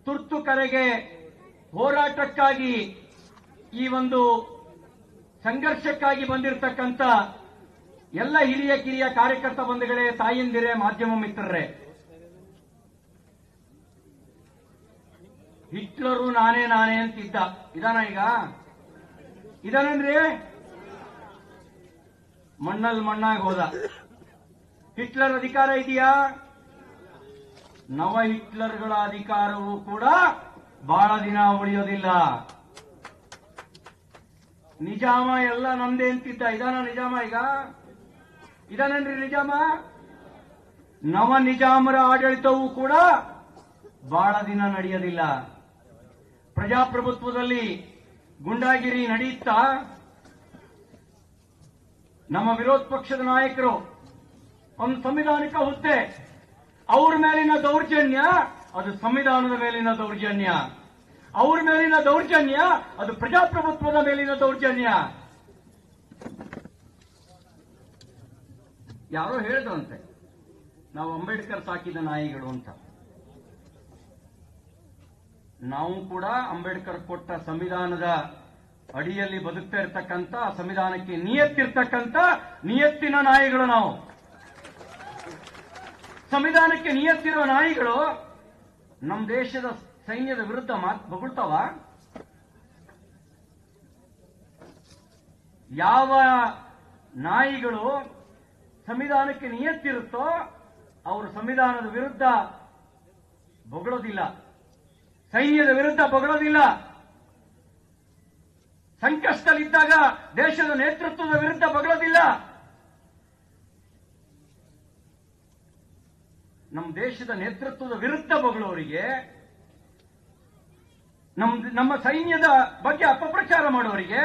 ತುರ್ತು ಕರೆಗೆ ಹೋರಾಟಕ್ಕಾಗಿ ಈ ಒಂದು ಸಂಘರ್ಷಕ್ಕಾಗಿ ಬಂದಿರತಕ್ಕಂತ ಎಲ್ಲ ಹಿರಿಯ ಕಿರಿಯ ಕಾರ್ಯಕರ್ತ ಬಂಧುಗಳೇ, ತಾಯಂದಿರೇ, ಮಾಧ್ಯಮ ಮಿತ್ರರೇ, ಹಿಟ್ಲರು ನಾನೇ ಅಂತಿದ್ದ ಇದಾನ ಈಗ? ಇದಾನೇನ್ರಿ? ಮಣ್ಣಾಗಿ ಹೋದ. ಹಿಟ್ಲರ್ ಅಧಿಕಾರ ಇದೆಯಾ? ನವ ಹಿಟ್ಲರ್ಗಳ ಅಧಿಕಾರವೂ ಕೂಡ ಬಹಳ ದಿನ ಉಳಿಯೋದಿಲ್ಲ. ನಿಜಾಮ ಎಲ್ಲ ನಮ್ದೇ ಅಂತಿದ್ದ ಇದಾನ ನಿಜಾಮ ಈಗ? ಇದಾನೇನ್ರಿ ನಿಜಾಮ? ನವ ನಿಜಾಮರ ಆಡಳಿತವೂ ಕೂಡ ಬಹಳ ದಿನ ನಡೆಯೋದಿಲ್ಲ. ಪ್ರಜಾಪ್ರಭುತ್ವದಲ್ಲಿ ಗುಂಡಾಗಿರಿ ನಡೆಯುತ್ತಾ ನಮ್ಮ ವಿರೋಧ ಪಕ್ಷದ ನಾಯಕರು ಒಂದು ಸಂವಿಧಾನಿಕ ಹುದ್ದೆ, ಅವ್ರ ಮೇಲಿನ ದೌರ್ಜನ್ಯ ಅದು ಸಂವಿಧಾನದ ಮೇಲಿನ ದೌರ್ಜನ್ಯ, ಅವ್ರ ಮೇಲಿನ ದೌರ್ಜನ್ಯ ಅದು ಪ್ರಜಾಪ್ರಭುತ್ವದ ಮೇಲಿನ ದೌರ್ಜನ್ಯ. ಯಾರೋ ಹೇಳಿದ್ರಂತೆ ನಾವು ಅಂಬೇಡ್ಕರ್ ಸಾಕಿದ ನಾಯಿಗಳು ಅಂತ. ನಾವು ಕೂಡ ಅಂಬೇಡ್ಕರ್ ಕೊಟ್ಟ ಸಂವಿಧಾನದ ಅಡಿಯಲ್ಲಿ ಬದುಕ್ತಾ ಇರ್ತಕ್ಕಂಥ, ಸಂವಿಧಾನಕ್ಕೆ ನಿಯತ್ತಿರ್ತಕ್ಕಂಥ ನಿಯತ್ತಿನ ನಾಯಿಗಳು ನಾವು. ಸಂವಿಧಾನಕ್ಕೆ ನಿಯತ್ತಿರುವ ನಾಯಿಗಳು ನಮ್ಮ ದೇಶದ ಸೈನ್ಯದ ವಿರುದ್ಧ ಬೊಗಳ್ತಾವ? ಯಾವ ನಾಯಿಗಳು ಸಂವಿಧಾನಕ್ಕೆ ನಿಯತ್ತಿರುತ್ತೋ ಅವರು ಸಂವಿಧಾನದ ವಿರುದ್ಧ ಬೊಗಳೋದಿಲ್ಲ, ಸೈನ್ಯದ ವಿರುದ್ಧ ಬೊಗಳೋದಿಲ್ಲ. ಸಂಕಷ್ಟದಲ್ಲಿದ್ದಾಗ ದೇಶದ ನೇತೃತ್ವದ ವಿರುದ್ಧ ಬೊಗಳೋದಿಲ್ಲ. ನಮ್ಮ ದೇಶದ ನೇತೃತ್ವದ ವಿರುದ್ಧ ಬೊಗಳೋರಿಗೆ, ನಮ್ಮ ಸೈನ್ಯದ ಬಗ್ಗೆ ಅಪಪ್ರಚಾರ ಮಾಡೋರಿಗೆ,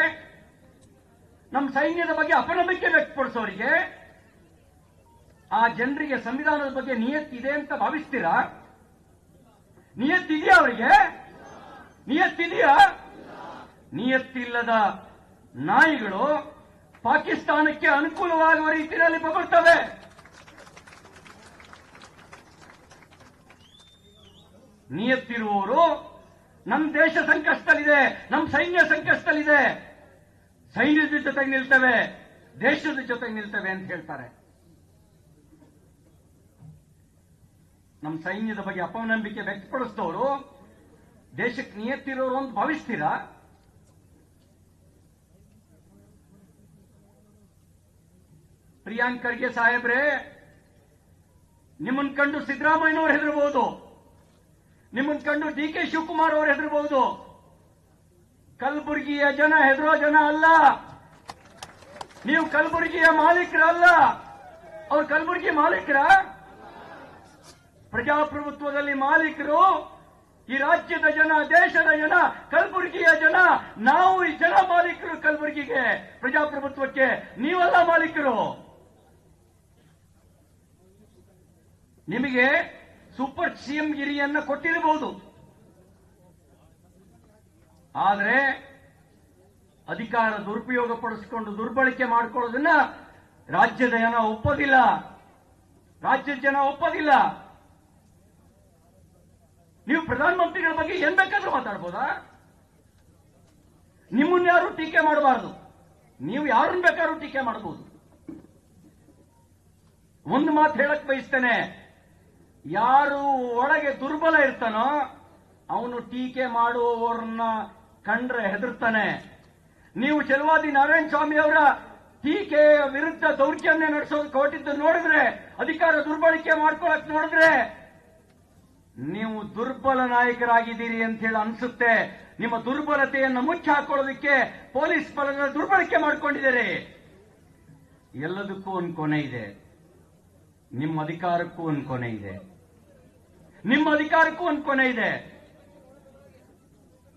ನಮ್ಮ ಸೈನ್ಯದ ಬಗ್ಗೆ ಅಪನಂಬಿಕೆ ವ್ಯಕ್ತಪಡಿಸೋರಿಗೆ, ಆ ಜನರಿಗೆ ಸಂವಿಧಾನದ ಬಗ್ಗೆ ನಿಯತ್ತಿದೆ ಅಂತ ಭಾವಿಸ್ತೀರಾ? ನಿಯತ್ತಿದೆಯಾ ಅವರಿಗೆ? ನಿಯತ್ತಿದೆಯಾ? ನಿಯತ್ತಿಲ್ಲದ ನಾಯಿಗಳು ಪಾಕಿಸ್ತಾನಕ್ಕೆ ಅನುಕೂಲವಾಗುವ ರೀತಿಯಲ್ಲಿ ಬೊಗಳ್ತವೆ. ನಿಯತ್ತಿರುವವರು ನಮ್ಮ ದೇಶ ಸಂಕಷ್ಟದಲ್ಲಿದೆ, ನಮ್ಮ ಸೈನ್ಯ ಸಂಕಷ್ಟದಲ್ಲಿದೆ, ಸೈನ್ಯದ ಜೊತೆಗೆ ನಿಲ್ತವೆ, ದೇಶದ ಜೊತೆಗೆ ನಿಲ್ತವೆ ಅಂತ ಹೇಳ್ತಾರೆ. ನಮ್ಮ ಸೈನ್ಯದ ಬಗ್ಗೆ ಅಪನಂಬಿಕೆ ವ್ಯಕ್ತಪಡಿಸಿದವರು ದೇಶಕ್ಕೆ ನಿಯತ್ತಿರೋರು ಅಂತ ಭಾವಿಸ್ತೀರಾ? ಪ್ರಿಯಾಂಕ್ ಖರ್ಗೆ ಸಾಹೇಬ್ರೆ, ನಿಮ್ಮನ್ನು ಕಂಡು ಸಿದ್ದರಾಮಯ್ಯನವರು ಹೆದರಬಹುದು, ನಿಮ್ಮನ್ನು ಕಂಡು ಡಿ ಕೆ ಶಿವಕುಮಾರ್ ಅವರು ಹೆದರಬಹುದು. ಕಲಬುರಗಿಯ ಜನ ಹೆದರೋ ಜನ ಅಲ್ಲ. ನೀವು ಕಲಬುರಗಿಯ ಮಾಲೀಕರಲ್ಲ. ಅವ್ರು ಕಲಬುರಗಿ ಮಾಲೀಕರ? ಪ್ರಜಾಪ್ರಭುತ್ವದಲ್ಲಿ ಮಾಲೀಕರು ಈ ರಾಜ್ಯದ ಜನ, ದೇಶದ ಜನ, ಕಲಬುರಗಿಯ ಜನ. ನಾವು ಈ ಜನ ಮಾಲೀಕರು ಕಲಬುರಗಿಗೆ, ಪ್ರಜಾಪ್ರಭುತ್ವಕ್ಕೆ. ನೀವೆಲ್ಲ ಮಾಲೀಕರು. ನಿಮಗೆ ಸೂಪರ್ ಸಿಎಂ ಗಿರಿಯನ್ನ ಕೊಟ್ಟಿರಬಹುದು, ಆದರೆ ಅಧಿಕಾರ ದುರುಪಯೋಗ ಪಡಿಸಿಕೊಂಡು ದುರ್ಬಳಕೆ ಮಾಡಿಕೊಳ್ಳೋದನ್ನ ರಾಜ್ಯದ ಜನ ಒಪ್ಪೋದಿಲ್ಲ. ರಾಜ್ಯದ ಜನ ಒಪ್ಪೋದಿಲ್ಲ. ನೀವು ಪ್ರಧಾನಮಂತ್ರಿಗಳ ಬಗ್ಗೆ ಏನ್ ಬೇಕಾದ್ರೂ ಮಾತಾಡ್ಬೋದಾ? ನಿಮ್ಮನ್ನ ಯಾರು ಟೀಕೆ ಮಾಡಬಾರದು. ನೀವು ಯಾರನ್ನ ಬೇಕಾದ್ರೂ ಟೀಕೆ ಮಾಡಬಹುದು. ಒಂದು ಮಾತು ಹೇಳಕ್ ಬಯಸ್ತೇನೆ, ಯಾರು ಒಳಗೆ ದುರ್ಬಲ ಇರ್ತಾನೋ ಅವನು ಟೀಕೆ ಮಾಡುವವರನ್ನ ಕಂಡ್ರೆ ಹೆದರ್ತಾನೆ. ನೀವು ಛಲವಾದಿ ನಾರಾಯಣ ಸ್ವಾಮಿ ಅವರ ಟೀಕೆಯ ವಿರುದ್ಧ ದೌರ್ಜನ್ಯ ನಡೆಸೋದಕ್ಕೆ ಹೊರಟಿದ್ದು ನೋಡಿದ್ರೆ, ಅಧಿಕಾರ ದುರ್ಬಳಕೆ ಮಾಡ್ಕೊಳಕ್ ನೋಡಿದ್ರೆ ನೀವು ದುರ್ಬಲ ನಾಯಕರಾಗಿದ್ದೀರಿ ಅಂತ ಹೇಳಿ ಅನ್ಸುತ್ತೆ. ನಿಮ್ಮ ದುರ್ಬಲತೆಯನ್ನು ಮುಚ್ಚಿ ಹಾಕೊಳ್ಳೋದಕ್ಕೆ ಪೊಲೀಸ್ ಬಲದ ದುರ್ಬಳಕೆ ಮಾಡಿಕೊಂಡಿದ್ದೀರಿ. ಎಲ್ಲದಕ್ಕೂ ಒಂದು ಕೊನೆ ಇದೆ. ನಿಮ್ಮ ಅಧಿಕಾರಕ್ಕೂ ಒಂದು ಕೊನೆ ಇದೆ. ನಿಮ್ಮ ಅಧಿಕಾರಕ್ಕೂ ಒಂದು ಕೊನೆ ಇದೆ.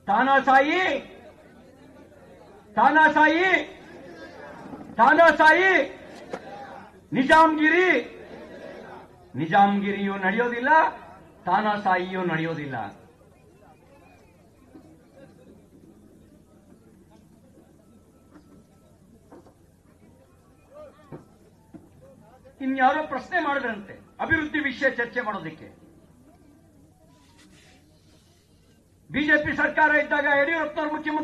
ತಾನಾಸಾಯಿ ತಾನಾಸಾಯಿ ತಾನಾಸಾಯಿ ನಿಜಾಂಗಿರಿಯೂ ನಡೆಯೋದಿಲ್ಲ, ತಾನಾಸಾಯಿಯೂ ನಡೆಯೋದಿಲ್ಲ. ಇನ್ಯಾರೋ ಪ್ರಶ್ನೆ ಮಾಡಿದ್ರಂತೆ ಅಭಿವೃದ್ಧಿ ವಿಷಯ ಚರ್ಚೆ ಮಾಡೋದಕ್ಕೆ. ಬಿಜೆಪಿ ಸರ್ಕಾರ ಇದ್ದಾಗ ಯಡಿಯೂರಪ್ಪನವರು ಮುಖ್ಯಮಂತ್ರಿ